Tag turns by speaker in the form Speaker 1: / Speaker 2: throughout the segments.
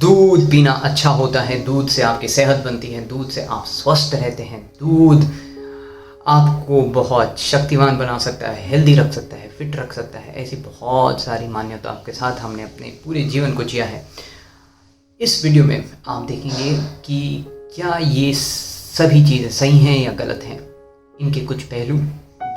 Speaker 1: दूध पीना अच्छा होता है, दूध से आपकी सेहत बनती है, दूध से आप स्वस्थ रहते हैं। दूध आपको बहुत शक्तिवान बना सकता है, हेल्दी रख सकता है, फिट रख सकता है। ऐसी बहुत सारी मान्यताओं के साथ हमने अपने पूरे जीवन को जिया है। इस वीडियो में आप देखेंगे कि क्या ये सभी चीज़ें सही हैं या गलत हैं, इनके कुछ पहलू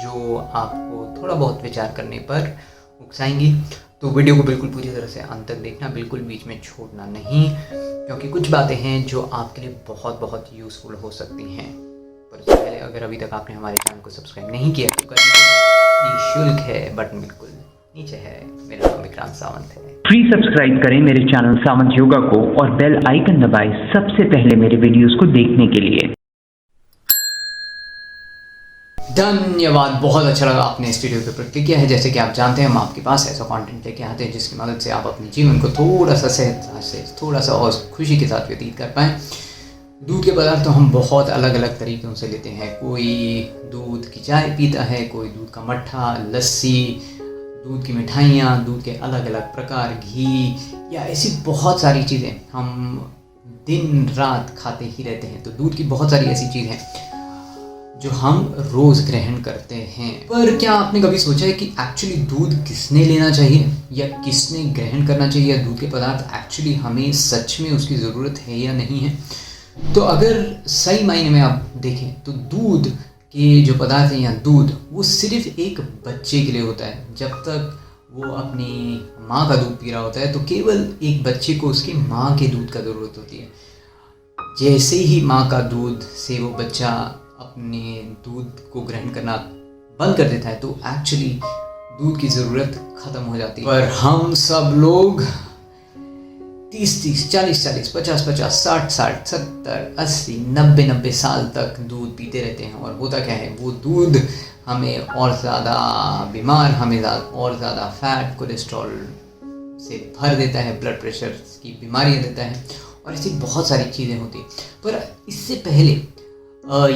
Speaker 1: जो आपको थोड़ा बहुत विचार करने पर उकसाएंगी। तो वीडियो को बिल्कुल पूरी तरह से अंत तक देखना, बिल्कुल बीच में छोड़ना नहीं, क्योंकि कुछ बातें हैं जो आपके लिए बहुत बहुत यूज़फुल हो सकती हैं। पर उससे पहले अगर अभी तक आपने हमारे चैनल को सब्सक्राइब नहीं किया तो कर लीजिए, निःशुल्क है, बटन बिल्कुल नीचे है। मेरा नाम विक्रांत सावंत है।
Speaker 2: फ्री सब्सक्राइब करें मेरे चैनल सावंत योगा को और बेल आइकन दबाएं सबसे पहले मेरे वीडियोस को देखने के लिए।
Speaker 1: धन्यवाद, बहुत अच्छा लगा आपने इस वीडियो के ऊपर क्लिक किया है। जैसे कि आप जानते हैं, हम आपके पास ऐसा कंटेंट लेके आते हैं जिसकी मदद से आप अपने जीवन को थोड़ा सा सेहत से थोड़ा सा और खुशी के साथ व्यतीत कर पाएँ। दूध के पदार्थ तो हम बहुत अलग अलग तरीक़ों से लेते हैं। कोई दूध की चाय पीता है, कोई दूध का मट्ठा, लस्सी, दूध की मिठाइयाँ, दूध के अलग अलग प्रकार, घी, या ऐसी बहुत सारी चीज़ें हम दिन रात खाते ही रहते हैं। तो दूध की बहुत सारी ऐसी चीज़ हैं जो हम रोज़ ग्रहण करते हैं। पर क्या आपने कभी सोचा है कि एक्चुअली दूध किसने लेना चाहिए या किसने ग्रहण करना चाहिए, या दूध के पदार्थ एक्चुअली हमें सच में उसकी ज़रूरत है या नहीं है? तो अगर सही मायने में आप देखें तो दूध के जो पदार्थ हैं या दूध, वो सिर्फ एक बच्चे के लिए होता है। जब तक वो अपनी माँ का दूध पी रहा होता है तो केवल एक बच्चे को उसकी माँ के दूध का ज़रूरत होती है। जैसे ही माँ का दूध से वो बच्चा अपने दूध को ग्रहण करना बंद कर देता है तो एक्चुअली दूध की ज़रूरत ख़त्म हो जाती है। पर हम सब लोग 30-30, 40-40, 50-50, 60-60, 70, 80, 90-90 साल तक दूध पीते रहते हैं। और होता क्या है, वो दूध हमें और ज़्यादा बीमार, हमें और ज़्यादा फैट, कोलेस्ट्रॉल से भर देता है, ब्लड प्रेशर की बीमारियाँ देता है, और ऐसी बहुत सारी चीज़ें होती हैं। पर इससे पहले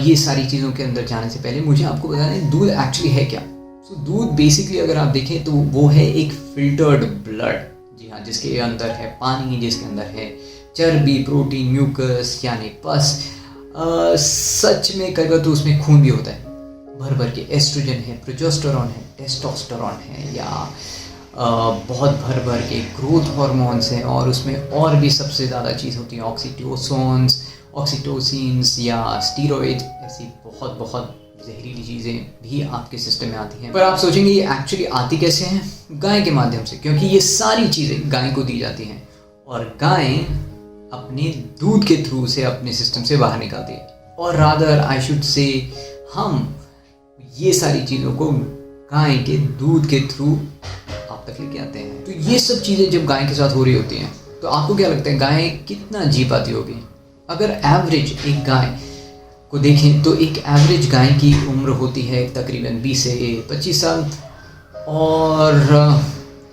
Speaker 1: ये सारी चीज़ों के अंदर जाने से पहले मुझे आपको बताना है दूध एक्चुअली है क्या। तो दूध बेसिकली अगर आप देखें तो वो है एक फिल्टर्ड ब्लड, जी हाँ, जिसके अंदर है पानी, जिसके अंदर है चर्बी, प्रोटीन, म्यूकस यानी पस। सच में कहेगा तो उसमें खून भी होता है, भर भर के एस्ट्रोजन है, प्रोजेस्टेरॉन है, टेस्टोस्टेरॉन है, या बहुत भर भर के ग्रोथ हार्मोन्स हैं, और उसमें और भी सबसे ज़्यादा चीज़ होती है ऑक्सीटोसिन्स या स्टीरॉइड। ऐसी बहुत बहुत जहरीली चीज़ें भी आपके सिस्टम में आती हैं। पर आप सोचेंगे ये एक्चुअली आती कैसे हैं? गाय के माध्यम से, क्योंकि ये सारी चीज़ें गाय को दी जाती हैं और गाय अपने दूध के थ्रू से अपने सिस्टम से बाहर निकालती है। और रादर आई शुड से हम ये सारी चीज़ों को गाय के दूध के थ्रू आप तक लेके आते हैं। तो ये सब चीज़ें जब गाय के साथ हो रही होती हैं तो आपको क्या लगता है गाय कितना जी पाती होगी? अगर एवरेज एक गाय को देखें तो एक एवरेज गाय की उम्र होती है तकरीबन 20 से 25 साल, और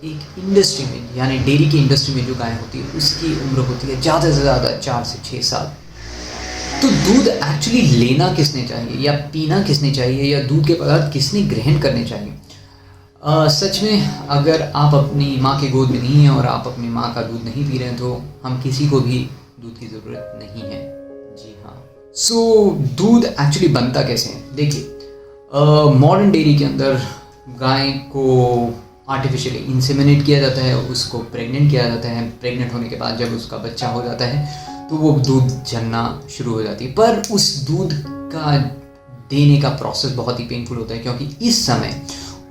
Speaker 1: एक इंडस्ट्री में यानी डेयरी की इंडस्ट्री में जो गाय होती है उसकी उम्र होती है ज़्यादा से ज़्यादा 4 से 6 साल। तो दूध एक्चुअली लेना किसने चाहिए या पीना किसने चाहिए, या दूध के पदार्थ किसने ग्रहण करने चाहिए? सच में अगर आप अपनी माँ के गोद में नहीं हैं और आप अपनी माँ का दूध नहीं पी रहे हैं तो हम किसी को भी दूध की ज़रूरत नहीं है, जी हाँ। सो दूध एक्चुअली बनता कैसे है? देखिए, मॉडर्न डेयरी के अंदर गाय को आर्टिफिशियली इंसेमिनेट किया जाता है, उसको प्रेग्नेंट किया जाता है। प्रेग्नेंट होने के बाद जब उसका बच्चा हो जाता है तो वो दूध जमना शुरू हो जाती है। पर उस दूध का देने का प्रोसेस बहुत ही पेनफुल होता है, क्योंकि इस समय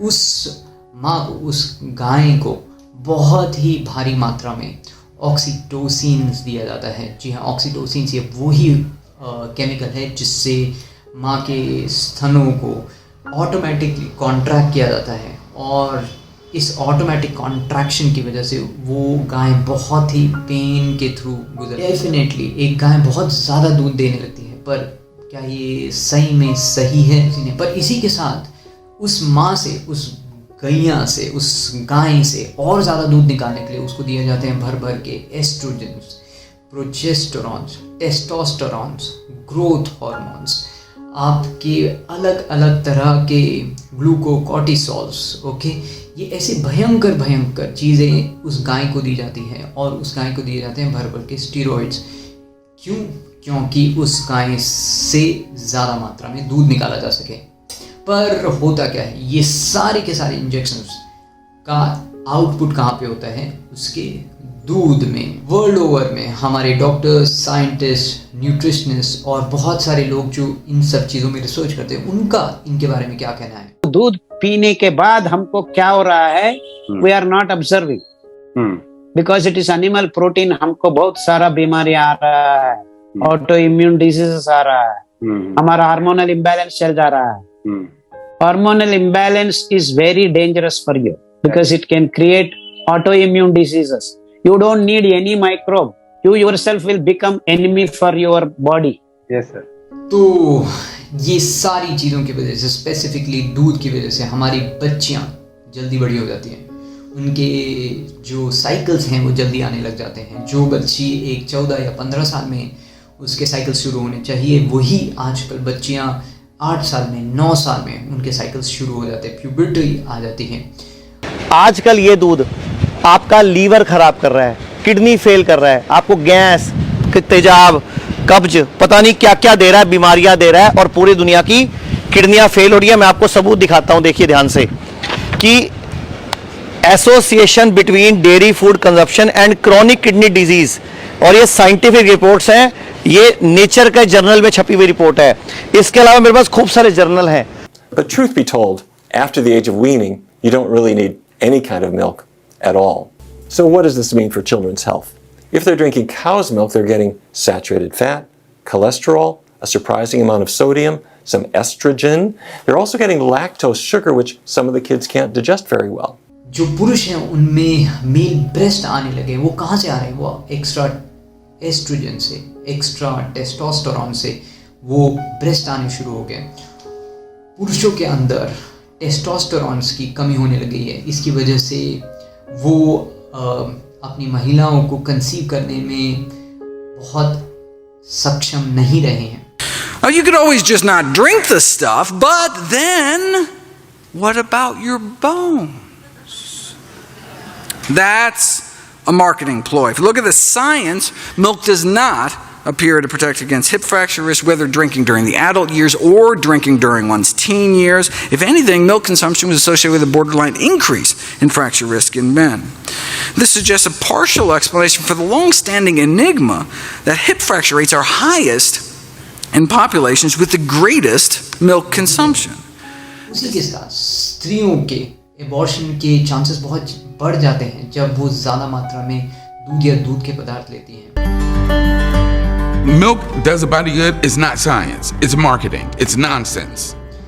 Speaker 1: उस माँ को, उस गाय को बहुत ही भारी मात्रा में ऑक्सीटोसिन्स दिया जाता है। जी हाँ, ऑक्सीटोसिन्स ये वही केमिकल है जिससे माँ के स्तनों को ऑटोमेटिकली कॉन्ट्रैक्ट किया जाता है, और इस ऑटोमेटिक कॉन्ट्रैक्शन की वजह से वो गाय बहुत ही पेन के थ्रू गुजर। डेफिनेटली एक गाय बहुत ज़्यादा दूध देने लगती है, पर क्या ये सही में सही है? पर इसी के साथ उस माँ से, उस गैया से, उस गाय से और ज़्यादा दूध निकालने के लिए उसको दिए जाते हैं भर भर के एस्ट्रोजन्स, प्रोजेस्टेरॉन्स, टेस्टोस्टेरॉन्स, ग्रोथ हार्मोन्स, आपके अलग अलग तरह के ग्लूकोकॉर्टिसोल्स, ओके, ये ऐसे भयंकर भयंकर चीज़ें उस गाय को दी जाती हैं और उस गाय को दिए जाते हैं भर भर के स्टीरॉइड्स। क्यों? क्योंकि उस गाय से ज़्यादा मात्रा में दूध निकाला जा सके। पर होता क्या है, ये सारे के सारे इंजेक्शंस का आउटपुट कहाँ पे होता है? उसके दूध में। वर्ल्ड ओवर में हमारे डॉक्टर्स, साइंटिस्ट, न्यूट्रिशनिस्ट और बहुत सारे लोग जो इन सब चीज़ों में रिसर्च करते हैं, उनका इनके बारे में क्या कहना है?
Speaker 3: दूध पीने के बाद हमको क्या हो रहा है, we are not observing because it is animal protein. हमको बहुत सारा बीमारी आ रहा है, ऑटो इम्यून डिजीजेस आ रहा है, हमारा हार्मोनल इम्बैलेंस चल जा रहा है। Hormonal imbalance is very dangerous for you because it can create autoimmune diseases. You don't need any microbe. You yourself will become enemy for your body.
Speaker 4: Yes, sir.
Speaker 1: तो ये सारी चीज़ों की वजह से, स्पेसिफिकली दूध की वजह से हमारी बच्चियाँ जल्दी बड़ी हो जाती हैं। उनके जो साइकिल्स हैं वो जल्दी आने लग जाते हैं। जो बच्ची एक 14 या 15 साल में उसके साइकिल शुरू होने चाहिए, वही आजकल बच्चियाँ 8 साल में, 9 साल में उनके साइकिल्स शुरू हो जाते हैं, प्यूबर्टी आ जाती है।
Speaker 5: आजकल ये दूध आपका लीवर खराब कर रहा है, किडनी फेल कर रहा है, आपको गैस, तेजाब, कब्ज, पता नहीं क्या क्या दे रहा है, बीमारियां दे रहा है और पूरी दुनिया की किडनियां फेल हो रही है। मैं आपको सबूत दिखाता हूं, देखिए ध्यान से, कि association between dairy food consumption and chronic kidney disease, और ये साइंटिफिक रिपोर्ट्स हैं, ये नेचर के जर्नल में छपी हुई रिपोर्ट है। इसके अलावा मेरे पास खूब सारे जर्नल हैं।
Speaker 6: But truth be told, after the age of weaning, you don't really need any kind of milk at all. So what does this mean for children's health? If they're drinking cow's milk, they're getting saturated fat, cholesterol, a surprising amount of sodium, some estrogen. They're also getting lactose sugar, which some of the kids can't digest very well.
Speaker 1: जो पुरुष हैं उनमें mail breast आने लगे, वो कहाँ से आ रहे हैं? वो एक्स्ट्रा एस्ट्रोजन से, एक्स्ट्रा टेस्टोस्टेरोन से वो ब्रेस्ट आने शुरू हो गए। पुरुषों के अंदर टेस्टोस्टेरोन्स की कमी होने लगी है। इसकी वजह से वो अपनी महिलाओं को कंसीव करने में बहुत सक्षम नहीं रहे हैं।
Speaker 7: You could always just not drink the stuff, but then what about your bones? That's a marketing ploy. If you look at the science, milk does not appear to protect against hip fracture risk, whether drinking during the adult years or drinking during one's teen years. If anything, milk consumption was associated with a borderline increase in fracture risk in men. This suggests a partial explanation for the long-standing enigma that hip fracture rates are highest in populations with the greatest milk consumption.
Speaker 1: उसी के साथ स्त्रियों के abortion के chances बहुत बढ़ जाते हैं जब वो ज़्यादा मात्रा में दूध या दूध के पदार्थ लेती हैं।
Speaker 8: Milk does a body good is not science. It's marketing. It's nonsense.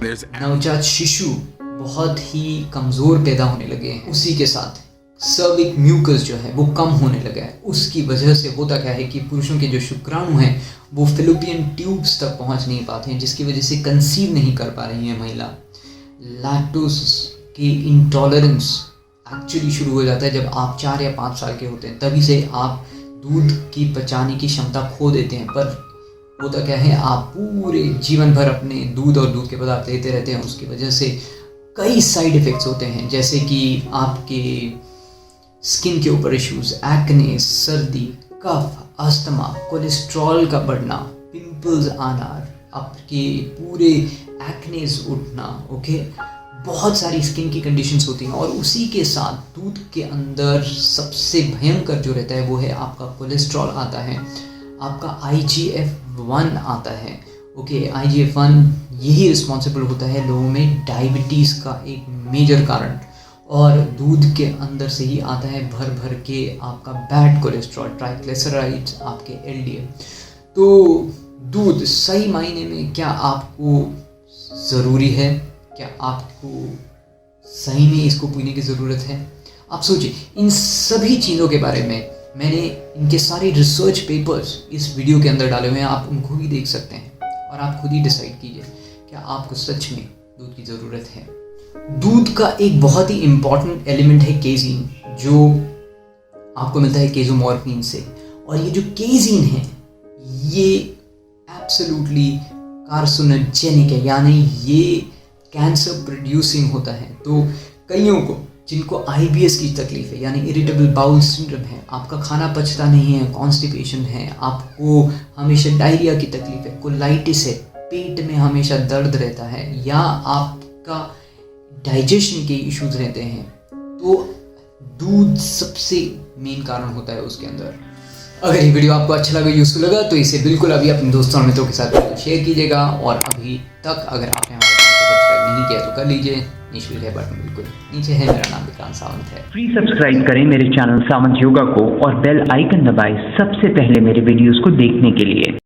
Speaker 1: नवजात शिशु बहुत ही कमज़ोर पैदा होने लगे हैं। उसी के साथ सर्विक म्यूकस जो है वो कम होने लगा है। उसकी वजह से होता क्या है कि पुरुषों के जो शुक्राणु हैं वो फिलिपियन ट्यूब्स तक पहुंच नहीं पाते हैं, जिसकी वजह से कंसीव नहीं कर पा रही है महिला। लैक्टोज की इंटॉलरेंस एक्चुअली शुरू हो जाता है जब आप 4 या 5 साल के होते हैं। तभी से आप दूध की पचाने की क्षमता खो देते हैं। पर होता क्या है, आप पूरे जीवन भर अपने दूध और दूध के पदार्थ लेते रहते हैं। उसकी वजह से कई साइड इफ़ेक्ट्स होते हैं, जैसे कि आपके स्किन के ऊपर इश्यूज, एक्ने, सर्दी, कफ, अस्थमा, कोलेस्ट्रॉल का बढ़ना, पिंपल्स आना, आपके पूरे एक्नेस उठना, ओके, बहुत सारी स्किन की कंडीशंस होती हैं। और उसी के साथ दूध के अंदर सबसे भयंकर जो रहता है वो है आपका कोलेस्ट्रॉल आता है, आपका IGF-1 आता है, ओके। IGF-1 यही रिस्पॉन्सिबल होता है लोगों में डायबिटीज़ का एक मेजर कारण, और दूध के अंदर से ही आता है भर भर के आपका बैड कोलेस्ट्रॉल, ट्राइग्लिसराइड्स, आपके LDL। तो दूध सही मायने में क्या आपको ज़रूरी है? क्या आपको सही में इसको पीने की ज़रूरत है? आप सोचिए, इन सभी चीज़ों के बारे में मैंने इनके सारे रिसर्च पेपर्स इस वीडियो के अंदर डाले हुए हैं, आप उनको भी देख सकते हैं और आप खुद ही डिसाइड कीजिए क्या आपको सच में दूध की ज़रूरत है। दूध का एक बहुत ही इम्पॉर्टेंट एलिमेंट है केजीन, जो आपको मिलता है केजोमॉर्फिन से। और ये जो केजीन है ये एब्सोल्युटली कार्सिनोजेनिक है, यानी ये कैंसर प्रोड्यूसिंग होता है। तो कईयों को जिनको IBS की तकलीफ है यानी इरिटेबल बाउल सिंड्रोम है, आपका खाना पचता नहीं है, कॉन्स्टिपेशन है, आपको हमेशा डायरिया की तकलीफ है, कोलाइटिस है, पेट में हमेशा दर्द रहता है, या आपका डाइजेशन के इश्यूज रहते हैं, तो दूध सबसे मेन कारण होता है उसके अंदर। अगर ये वीडियो आपको अच्छा लगा, यूज़फुल लगा, तो इसे बिल्कुल अभी अपने दोस्तों और मित्रों के साथ शेयर कीजिएगा। और अभी तक अगर आपने हमारे चैनल को सब्सक्राइब नहीं किया तो कर लीजिए, नीचे है बटन बिल्कुल नीचे है। मेरा नाम विक्रांत सावंत है।
Speaker 2: प्लीज सब्सक्राइब करें मेरे चैनल सावंत योगा को और बेल आइकन दबाएं सबसे पहले मेरे वीडियोस को देखने के लिए।